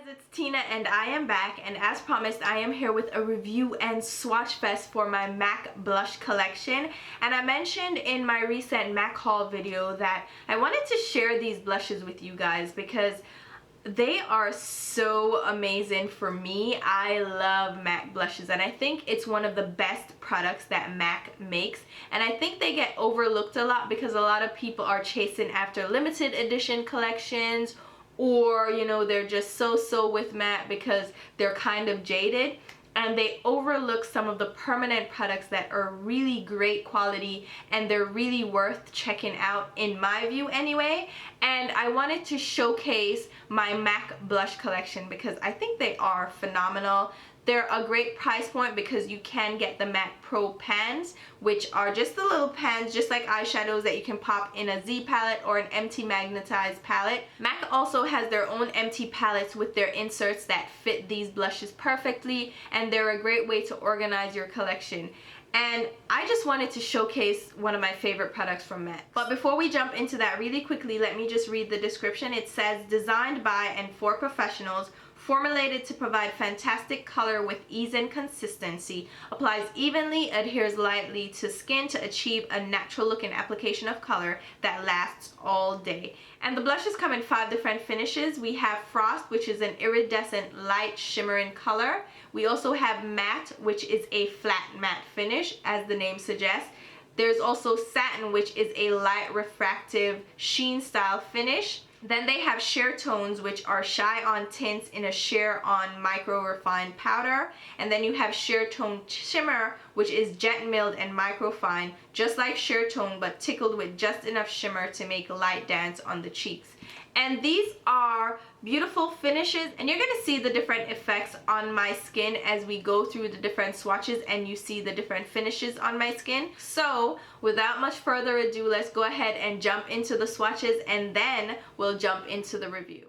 It's Tina and I am back, and as promised I am here with a review and swatch fest for my MAC blush collection. And I mentioned in my recent MAC haul video that I wanted to share these blushes with you guys because they are so amazing for me. I love MAC blushes and I think it's one of the best products that MAC makes, and I think they get overlooked a lot because a lot of people are chasing after limited edition collections, or you know, they're just so with MAC because they're kind of jaded and they overlook some of the permanent products that are really great quality and they're really worth checking out, in my view anyway. And I wanted to showcase my MAC blush collection because I think they are phenomenal. They're a great price point because you can get the MAC Pro pans, which are just the little pans, just like eyeshadows, that you can pop in a Z palette or an empty magnetized palette. MAC also has their own empty palettes with their inserts that fit these blushes perfectly, and they're a great way to organize your collection. And I just wanted to showcase one of my favorite products from MAC. But before we jump into that, really quickly, let me just read the description. It says, designed by and for professionals, formulated to provide fantastic color with ease and consistency, applies evenly, adheres lightly to skin to achieve a natural looking application of color that lasts all day. And the blushes come in 5 different finishes. We have Frost, which is an iridescent light shimmering color. We also have Matte, which is a flat matte finish, as the name suggests. There's also Satin, which is a light refractive sheen style finish. Then they have sheer tones, which are shy on tints in a sheer on micro refined powder. And then you have sheer tone shimmer, which is jet milled and micro fine, just like sheer tone, but tickled with just enough shimmer to make light dance on the cheeks. And these are beautiful finishes, and you're gonna see the different effects on my skin as we go through the different swatches and you see the different finishes on my skin. So without much further ado, let's go ahead and jump into the swatches, and then we'll jump into the review.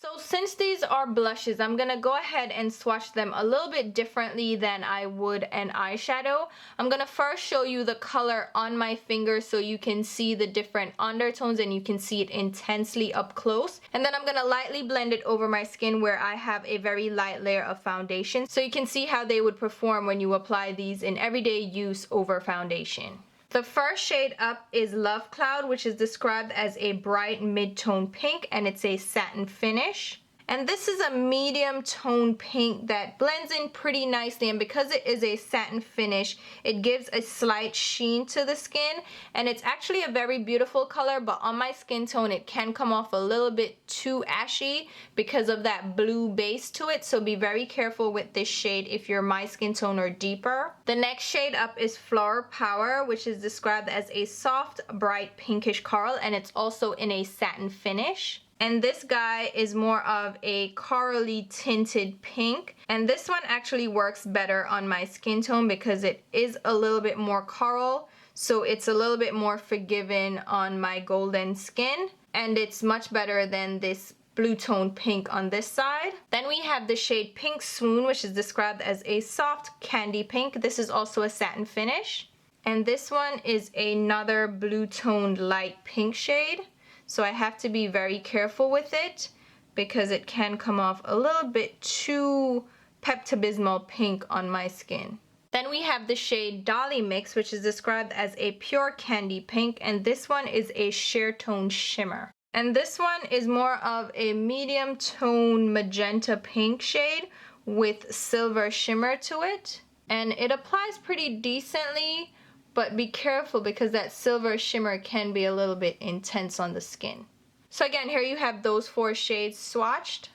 So since these are blushes, I'm gonna go ahead and swatch them a little bit differently than I would an eyeshadow. I'm gonna first show you the color on my finger so you can see the different undertones and you can see it intensely up close. And then I'm gonna lightly blend it over my skin where I have a very light layer of foundation, so you can see how they would perform when you apply these in everyday use over foundation. The first shade up is Love Cloud, which is described as a bright mid-tone pink, and it's a satin finish. And this is a medium tone pink that blends in pretty nicely, and because it is a satin finish, it gives a slight sheen to the skin, and it's actually a very beautiful color, but on my skin tone it can come off a little bit too ashy because of that blue base to it, so be very careful with this shade if you're my skin tone or deeper. The next shade up is Fleur Power, which is described as a soft, bright pinkish coral, and it's also in a satin finish. And this guy is more of a corally tinted pink, and this one actually works better on my skin tone because it is a little bit more coral, so it's a little bit more forgiving on my golden skin, and it's much better than this blue tone pink on this side. Then we have the shade Pink Swoon, which is described as a soft candy pink. This is also a satin finish, and this one is another blue toned light pink shade. So I have to be very careful with it because it can come off a little bit too Pepto-Bismol pink on my skin. Then we have the shade Dollymix, which is described as a pure candy pink, and this one is a sheer tone shimmer. And this one is more of a medium tone magenta pink shade with silver shimmer to it. And it applies pretty decently, but be careful because that silver shimmer can be a little bit intense on the skin. So again, here you have those 4 shades swatched.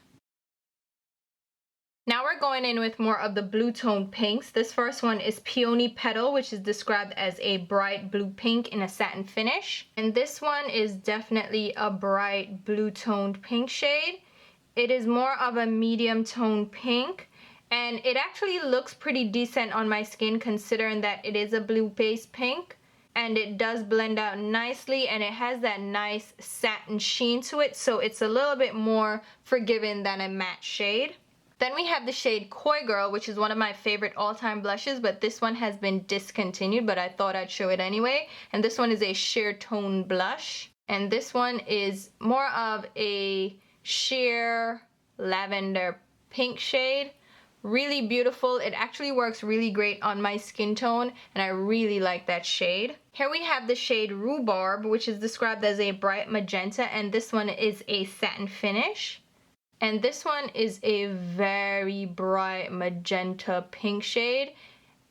Now we're going in with more of the blue tone pinks. This first one is Peony Petal, which is described as a bright blue pink in a satin finish. And this one is definitely a bright blue toned pink shade. It is more of a medium tone pink, and it actually looks pretty decent on my skin considering that it is a blue base pink, and it does blend out nicely, and it has that nice satin sheen to it, so it's a little bit more forgiving than a matte shade. Then we have the shade Coygirl, which is one of my favorite all-time blushes, but this one has been discontinued, but I thought I'd show it anyway. And this one is a sheer tone blush. And this one is more of a sheer lavender pink shade. Really beautiful. It actually works really great on my skin tone, and I really like that shade. Here we have the shade Rhubarb, which is described as a bright magenta, and this one is a satin finish. And this one is a very bright magenta pink shade,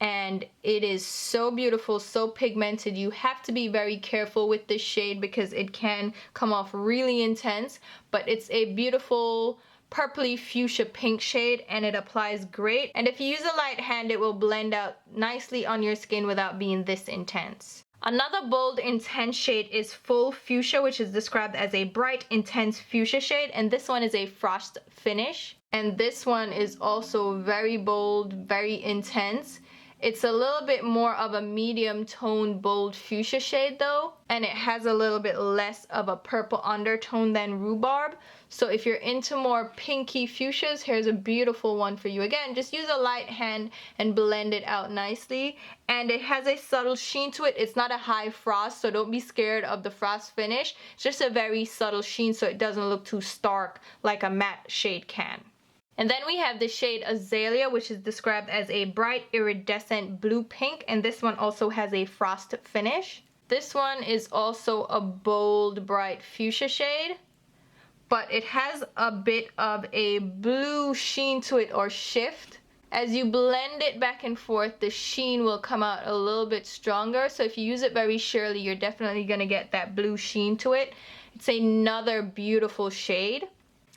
and it is so beautiful, so pigmented. You have to be very careful with this shade because it can come off really intense, but it's a beautiful purpley fuchsia pink shade, and it applies great. And if you use a light hand, it will blend out nicely on your skin without being this intense. Another bold, intense shade is Full Fuchsia, which is described as a bright, intense fuchsia shade, and this one is a frost finish. And this one is also very bold, very intense. It's a little bit more of a medium tone bold fuchsia shade though, and it has a little bit less of a purple undertone than Rhubarb. So if you're into more pinky fuchsias, here's a beautiful one for you. Again, just use a light hand and blend it out nicely. And it has a subtle sheen to it. It's not a high frost, so don't be scared of the frost finish. It's just a very subtle sheen so it doesn't look too stark like a matte shade can. And then we have the shade Azalea, which is described as a bright iridescent blue pink, and this one also has a frost finish. This one is also a bold, bright fuchsia shade, but it has a bit of a blue sheen to it, or shift. As you blend it back and forth, the sheen will come out a little bit stronger, so if you use it very sheerly, you're definitely going to get that blue sheen to it. It's another beautiful shade.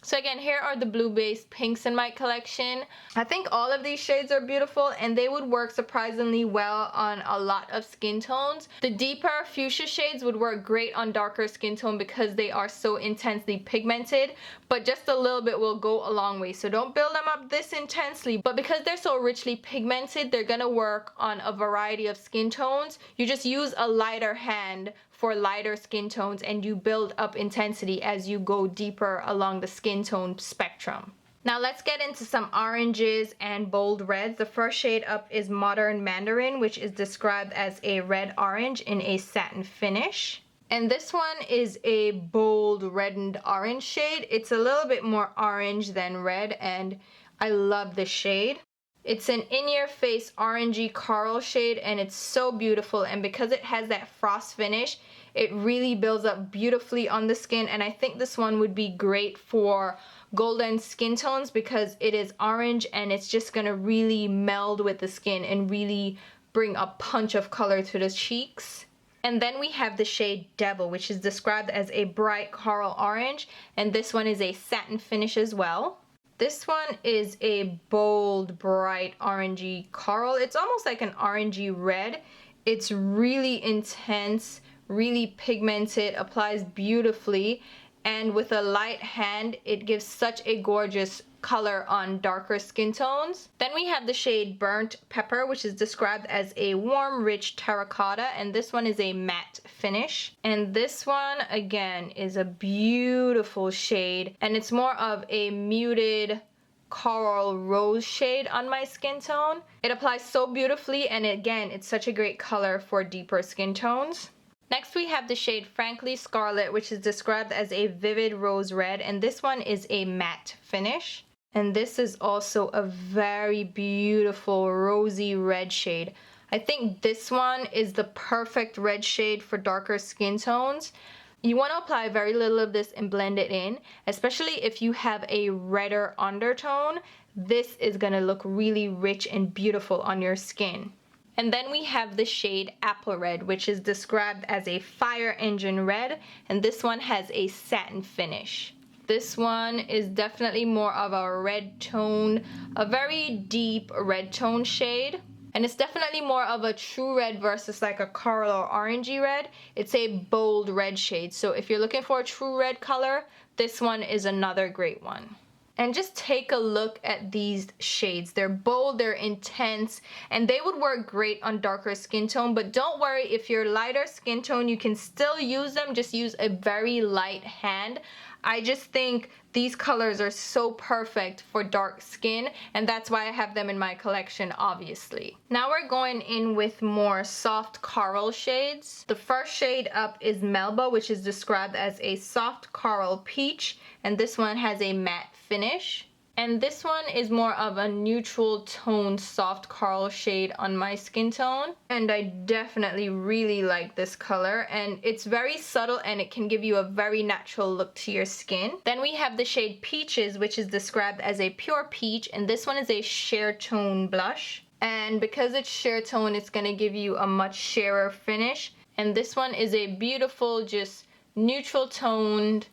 So again, here are the blue-based pinks in my collection. I think all of these shades are beautiful, and they would work surprisingly well on a lot of skin tones. The deeper fuchsia shades would work great on darker skin tone because they are so intensely pigmented, but just a little bit will go a long way. So don't build them up this intensely, but because they're so richly pigmented, they're gonna work on a variety of skin tones. You just use a lighter hand for lighter skin tones, and you build up intensity as you go deeper along the skin tone spectrum. Now let's get into some oranges and bold reds. The first shade up is Modern Mandarin, which is described as a red orange in a satin finish. And this one is a bold reddened orange shade. It's a little bit more orange than red, and I love this shade. It's an in-your-face orangey coral shade, and it's so beautiful, and because it has that frost finish, it really builds up beautifully on the skin. And I think this one would be great for golden skin tones because it is orange, and it's just gonna really meld with the skin and really bring a punch of color to the cheeks. And then we have the shade Devil, which is described as a bright coral orange, and this one is a satin finish as well. This one is a bold, bright, orangey coral. It's almost like an orangey red. It's really intense, really pigmented, applies beautifully, and with a light hand, it gives such a gorgeous color on darker skin tones. Then we have the shade Burnt Pepper, which is described as a warm, rich terracotta, and this one is a matte finish. And this one, again, is a beautiful shade, and it's more of a muted coral rose shade on my skin tone. It applies so beautifully, and again, it's such a great color for deeper skin tones. Next we have the shade Frankly Scarlet, which is described as a vivid rose red, and this one is a matte finish. And this is also a very beautiful rosy red shade. I think this one is the perfect red shade for darker skin tones. You want to apply very little of this and blend it in, especially if you have a redder undertone. This is going to look really rich and beautiful on your skin. And then we have the shade Apple Red, which is described as a fire engine red, and this one has a satin finish. This one is definitely more of a red tone, a very deep red tone shade. And it's definitely more of a true red versus like a coral or orangey red. It's a bold red shade. So if you're looking for a true red color, this one is another great one. And just take a look at these shades. They're bold, they're intense, and they would work great on darker skin tone. But don't worry, if you're lighter skin tone, you can still use them. Just use a very light hand. I just think these colors are so perfect for dark skin, and that's why I have them in my collection, obviously. Now we're going in with more soft coral shades. The first shade up is Melba, which is described as a soft coral peach, and this one has a matte finish. And this one is more of a neutral tone soft coral shade on my skin tone. And I definitely really like this color. And it's very subtle and it can give you a very natural look to your skin. Then we have the shade Peaches, which is described as a pure peach. And this one is a sheer tone blush. And because it's sheer tone, it's going to give you a much sheerer finish. And this one is a beautiful, just neutral toned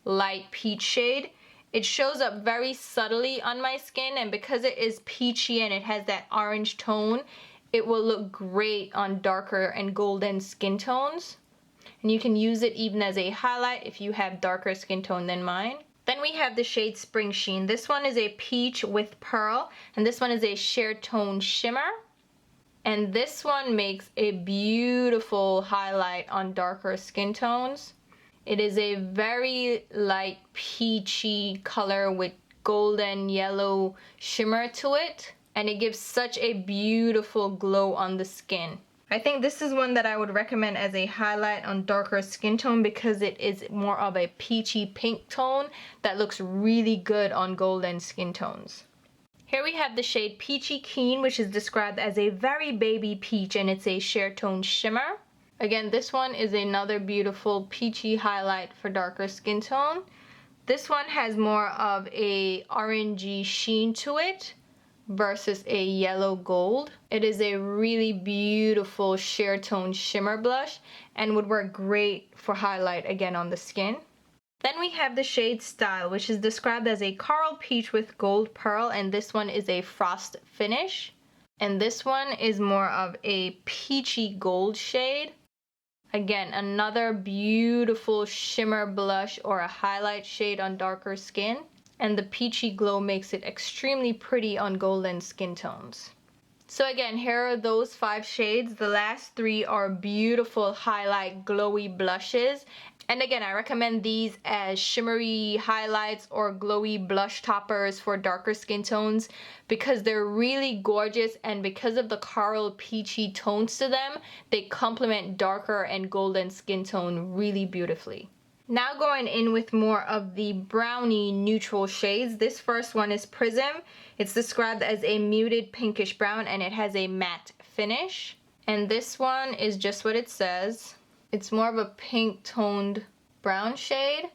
light peach shade. It shows up very subtly on my skin, and because it is peachy and it has that orange tone, it will look great on darker and golden skin tones. And you can use it even as a highlight if you have darker skin tone than mine. Then we have the shade Springsheen. This one is a peach with pearl, and this one is a sheer tone shimmer. And this one makes a beautiful highlight on darker skin tones. It is a very light peachy color with golden yellow shimmer to it, and it gives such a beautiful glow on the skin. I think this is one that I would recommend as a highlight on darker skin tone because it is more of a peachy pink tone that looks really good on golden skin tones. Here we have the shade Peachykeen, which is described as a very baby peach, and it's a sheer tone shimmer. Again, this one is another beautiful peachy highlight for darker skin tone. This one has more of a orangey sheen to it versus a yellow gold. It is a really beautiful sheer tone shimmer blush and would work great for highlight again on the skin. Then we have the shade Style, which is described as a coral peach with gold pearl, and this one is a frost finish. And this one is more of a peachy gold shade. Again, another beautiful shimmer blush or a highlight shade on darker skin. And the peachy glow makes it extremely pretty on golden skin tones. So again, here are those 5 shades. The last 3 are beautiful highlight glowy blushes. And again, I recommend these as shimmery highlights or glowy blush toppers for darker skin tones because they're really gorgeous, and because of the coral peachy tones to them, they complement darker and golden skin tone really beautifully. Now going in with more of the brownie neutral shades. This first one is Prism. It's described as a muted pinkish brown and it has a matte finish. And this one is just what it says. It's more of a pink toned brown shade,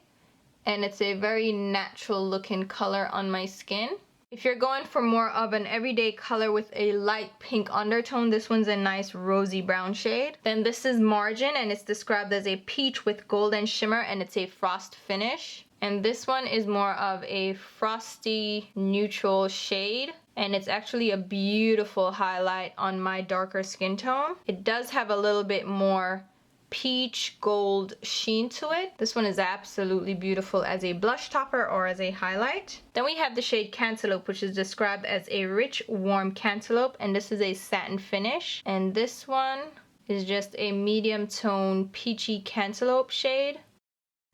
and it's a very natural looking color on my skin. If you're going for more of an everyday color with a light pink undertone, this one's a nice rosy brown shade. Then this is Margin, and it's described as a peach with golden shimmer, and it's a frost finish. And this one is more of a frosty neutral shade, and it's actually a beautiful highlight on my darker skin tone. It does have a little bit more peach gold sheen to it. This one is absolutely beautiful as a blush topper or as a highlight. Then we have the shade Cantaloupe, which is described as a rich warm cantaloupe, and this is a satin finish. And this one is just a medium tone peachy cantaloupe shade,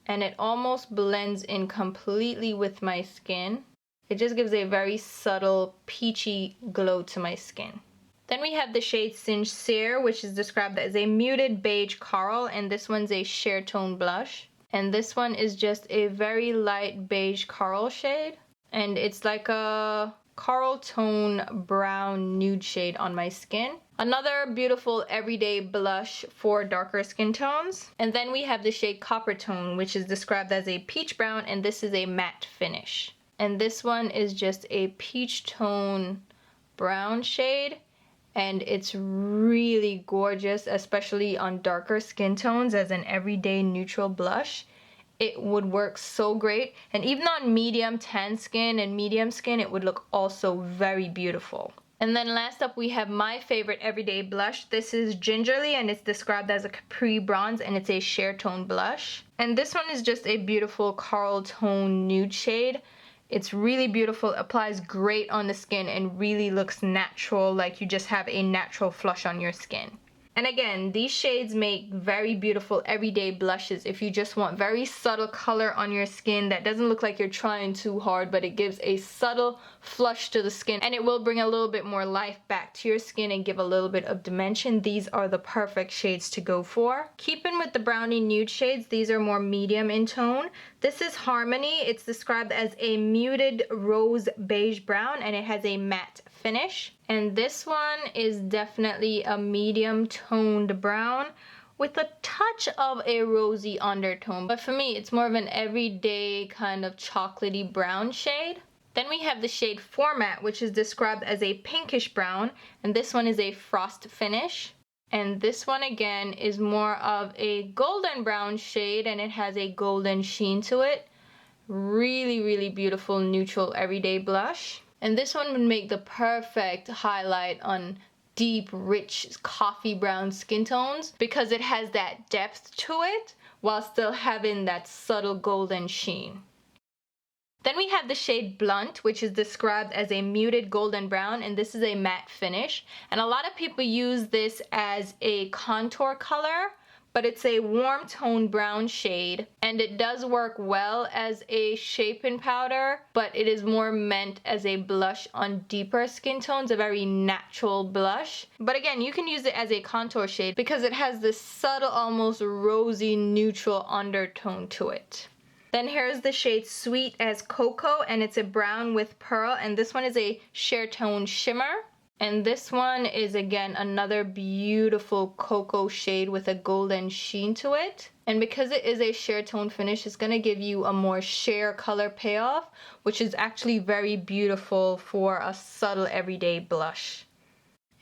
and it almost blends in completely with my skin. It just gives a very subtle peachy glow to my skin. Then we have the shade Sincere, which is described as a muted beige coral, and this one's a sheer tone blush. And this one is just a very light beige coral shade, and it's like a coral tone brown nude shade on my skin. Another beautiful everyday blush for darker skin tones. And then we have the shade Coppertone, which is described as a peach brown, and this is a matte finish. And this one is just a peach tone brown shade, and it's really gorgeous, especially on darker skin tones as an everyday neutral blush. It would work so great, and even on medium tan skin and medium skin, it would look also very beautiful. And then last up we have my favorite everyday blush. This is Gingerly, and it's described as a Capri Bronze, and it's a sheer tone blush. And this one is just a beautiful coral tone nude shade. It's really beautiful, applies great on the skin, and really looks natural, like you just have a natural flush on your skin. And again, these shades make very beautiful everyday blushes if you just want very subtle color on your skin that doesn't look like you're trying too hard, but it gives a subtle flush to the skin, and it will bring a little bit more life back to your skin and give a little bit of dimension. These are the perfect shades to go for. Keeping with the brownie nude shades, these are more medium in tone. This is Harmony. It's described as a muted rose beige brown, and it has a matte finish. And this one is definitely a medium toned brown with a touch of a rosy undertone. But for me, it's more of an everyday kind of chocolatey brown shade. Then we have the shade Format, which is described as a pinkish brown, and this one is a frost finish. And this one again is more of a golden brown shade, and it has a golden sheen to it. Really beautiful neutral everyday blush. And this one would make the perfect highlight on deep, rich coffee brown skin tones because it has that depth to it while still having that subtle golden sheen. Then we have the shade Blunt, which is described as a muted golden brown, and this is a matte finish. And a lot of people use this as a contour color, but it's a warm tone brown shade, and it does work well as a shaping powder, but it is more meant as a blush on deeper skin tones, a very natural blush. But again, you can use it as a contour shade because it has this subtle, almost rosy neutral undertone to it. Then here's the shade Sweet as Cocoa, and it's a brown with pearl, and this one is a sheer tone shimmer. And this one is again another beautiful cocoa shade with a golden sheen to it. And because it is a sheer tone finish, it's going to give you a more sheer color payoff, which is actually very beautiful for a subtle everyday blush.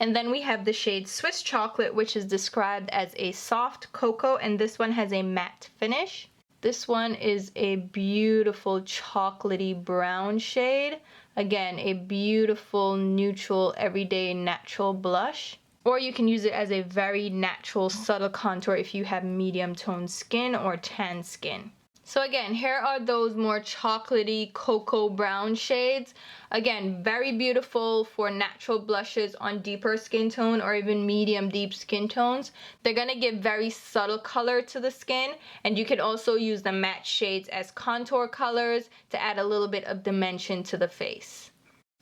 And then we have the shade Swiss Chocolate, which is described as a soft cocoa, and this one has a matte finish. This one is a beautiful chocolatey brown shade. Again, a beautiful neutral everyday natural blush. Or you can use it as a very natural subtle contour if you have medium toned skin or tan skin. So again, here are those more chocolatey cocoa brown shades. Again, very beautiful for natural blushes on deeper skin tone or even medium deep skin tones. They're going to give very subtle color to the skin, and you can also use the matte shades as contour colors to add a little bit of dimension to the face.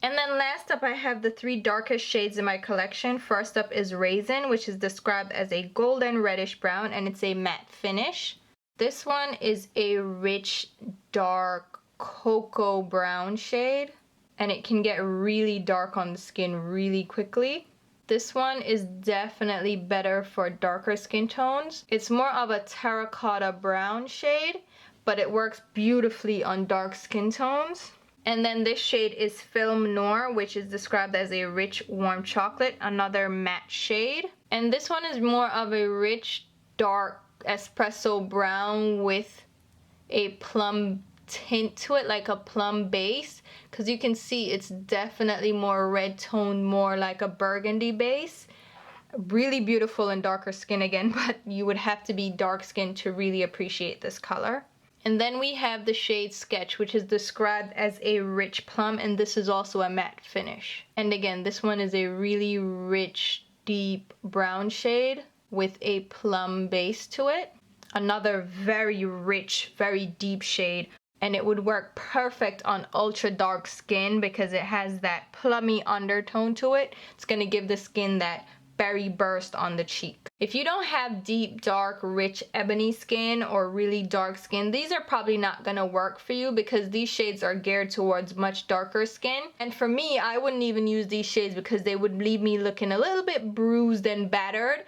And then last up, I have the three darkest shades in my collection. First up is Raizin, which is described as a golden reddish brown, and it's a matte finish. This one is a rich, dark cocoa brown shade, and it can get really dark on the skin really quickly. This one is definitely better for darker skin tones. It's more of a terracotta brown shade, but it works beautifully on dark skin tones. And then this shade is Film Noir, which is described as a rich, warm chocolate, another matte shade. And this one is more of a rich, dark espresso brown with a plum tint to it, like a plum base, because you can see it's definitely more red tone, more like a burgundy base. Really beautiful in darker skin again, but you would have to be dark skinned to really appreciate this color. And then we have the shade Sketch, which is described as a rich plum, and this is also a matte finish. And again, this one is a really rich, deep brown shade with a plum base to it. Another very rich, very deep shade, and it would work perfect on ultra dark skin because it has that plummy undertone to it. It's going to give the skin that berry burst on the cheek. If you don't have deep, dark, rich ebony skin or really dark skin, these are probably not gonna work for you because these shades are geared towards much darker skin. And for me, I wouldn't even use these shades because they would leave me looking a little bit bruised and battered.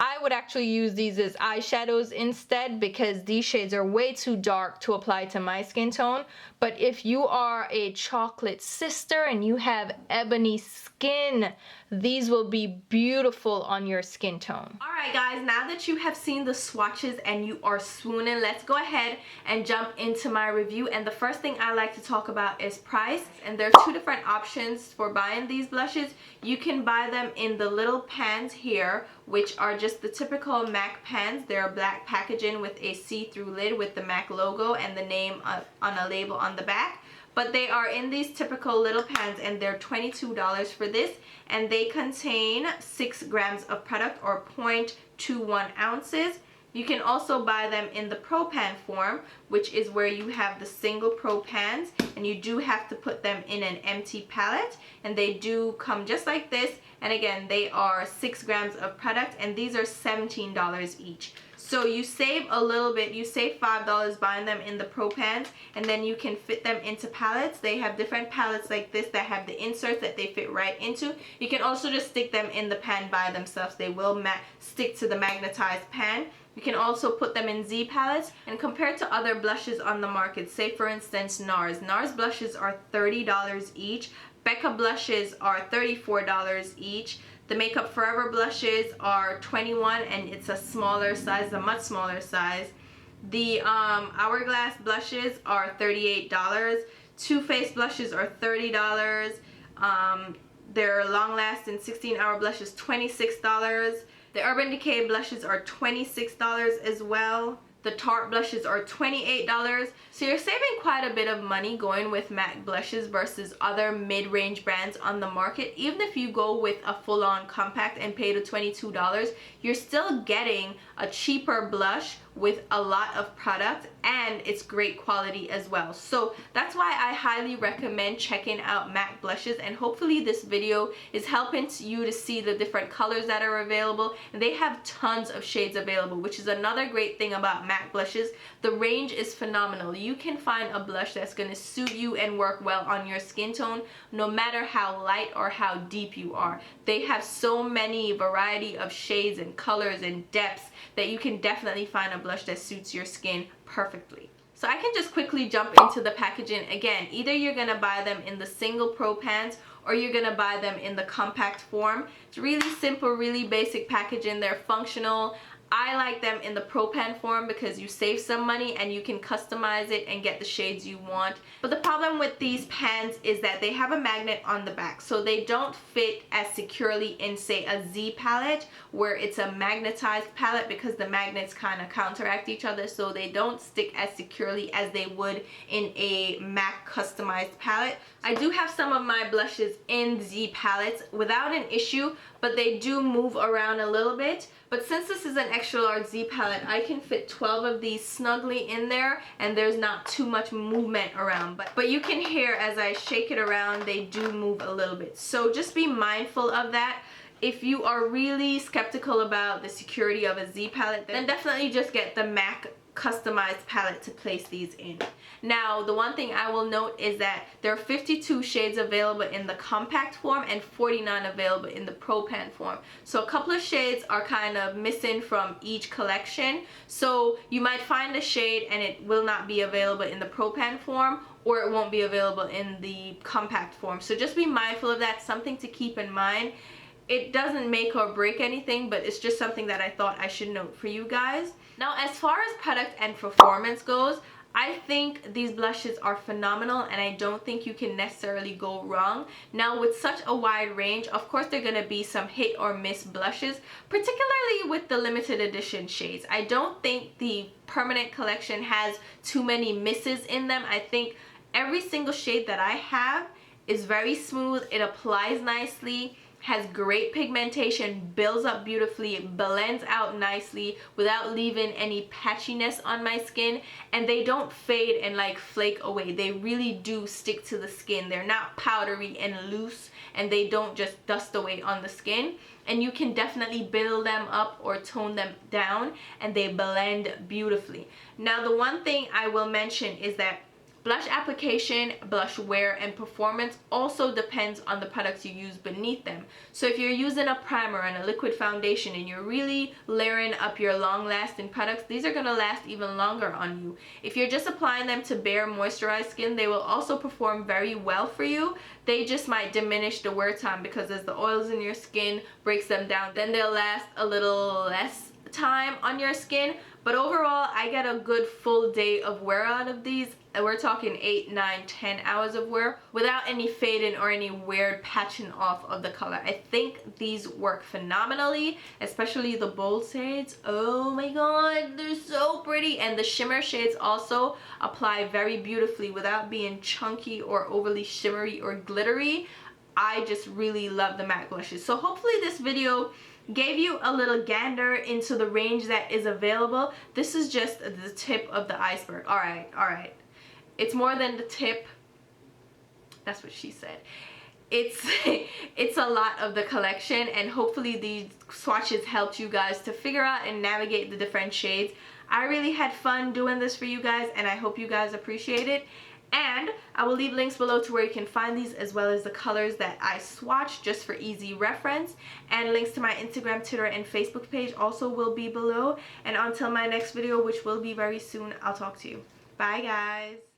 I would actually use these as eyeshadows instead because these shades are way too dark to apply to my skin tone. But if you are a chocolate sister and you have ebony skin, these will be beautiful on your skin tone. Alright guys, now that you have seen the swatches and you are swooning, let's go ahead and jump into my review. And the first thing I like to talk about is price. And there are two different options for buying these blushes. You can buy them in the little pans here, which are just the typical MAC pans. They're black packaging with a see-through lid with the MAC logo and the name on a label on on the back. But they are in these typical little pans, and they're $22 for this, and they contain 6 grams of product, or 0.21 ounces. You can also buy them in the Pro Pan form, which is where you have the single Pro Pans, and you do have to put them in an empty palette, and they do come just like this. And again, they are 6 grams of product, and these are $17 each. So you save a little bit. You save $5 buying them in the Pro Pans, and then you can fit them into palettes. They have different palettes like this that have the inserts that they fit right into. You can also just stick them in the pan by themselves. They will stick to the magnetized pan. You can also put them in Z palettes, and compared to other blushes on the market, say for instance NARS. NARS blushes are $30 each. Becca blushes are $34 each. The Makeup Forever blushes are $21, and it's a smaller size, a much smaller size. The Hourglass blushes are $38. Too Faced blushes are $30. Their Long Lasting 16-hour blush is $26. The Urban Decay blushes are $26 as well. The Tarte blushes are $28. So you're saving quite a bit of money going with MAC blushes versus other mid-range brands on the market. Even if you go with a full-on compact and pay the $22, you're still getting a cheaper blush with a lot of product, and it's great quality as well. So that's why I highly recommend checking out MAC blushes, and hopefully this video is helping you to see the different colors that are available. And they have tons of shades available, which is another great thing about MAC blushes. The range is phenomenal. You can find a blush that's going to suit you and work well on your skin tone, no matter how light or how deep you are. They have so many variety of shades and colors and depths that you can definitely find a blush that suits your skin perfectly. So I can just quickly jump into the packaging. Again, either you're going to buy them in the single Pro Pans, or you're going to buy them in the compact form. It's really simple, really basic packaging. They're functional. I like them in the Pro Pan form because you save some money and you can customize it and get the shades you want. But the problem with these pans is that they have a magnet on the back, so they don't fit as securely in, say, a Z palette where it's a magnetized palette, because the magnets kind of counteract each other, so they don't stick as securely as they would in a MAC customized palette. I do have some of my blushes in Z palettes without an issue, but they do move around a little bit. But since this is an extra large Z palette, I can fit 12 of these snugly in there, and there's not too much movement around. But you can hear as I shake it around, they do move a little bit. So just be mindful of that. If you are really skeptical about the security of a Z palette, then definitely just get the MAC customized palette to place these in. Now, the one thing I will note is that there are 52 shades available in the compact form and 49 available in the Pro Pan form. So a couple of shades are kind of missing from each collection. So you might find a shade and it will not be available in the Pro Pan form, or it won't be available in the compact form. So just be mindful of that, something to keep in mind. It doesn't make or break anything, but it's just something that I thought I should note for you guys. Now, as far as product and performance goes, I think these blushes are phenomenal, and I don't think you can necessarily go wrong. Now, with such a wide range, of course there are going to be some hit or miss blushes, particularly with the limited edition shades. I don't think the permanent collection has too many misses in them. I think every single shade that I have is very smooth. It applies nicely, has great pigmentation, builds up beautifully, blends out nicely without leaving any patchiness on my skin, and they don't fade and like flake away. They really do stick to the skin. They're not powdery and loose, and they don't just dust away on the skin. And you can definitely build them up or tone them down, and they blend beautifully. Now, the one thing I will mention is that blush application, blush wear, and performance also depends on the products you use beneath them. So if you're using a primer and a liquid foundation and you're really layering up your long-lasting products, these are going to last even longer on you. If you're just applying them to bare moisturized skin, they will also perform very well for you. They just might diminish the wear time, because as the oils in your skin breaks them down, then they'll last a little less time on your skin. But overall, I get a good full day of wear out of these. We're talking 8, 9, 10 hours of wear without any fading or any weird patching off of the color. I think these work phenomenally, especially the bold shades. Oh my god, they're so pretty. And the shimmer shades also apply very beautifully without being chunky or overly shimmery or glittery. I just really love the matte blushes. So hopefully this video gave you a little gander into the range that is available. This is just the tip of the iceberg. All right. It's more than the tip. That's what she said. It's a lot of the collection, and hopefully these swatches helped you guys to figure out and navigate the different shades. I really had fun doing this for you guys, and I hope you guys appreciate it. And I will leave links below to where you can find these, as well as the colors that I swatched just for easy reference. And links to my Instagram, Twitter, and Facebook page also will be below. And until my next video, which will be very soon, I'll talk to you. Bye guys.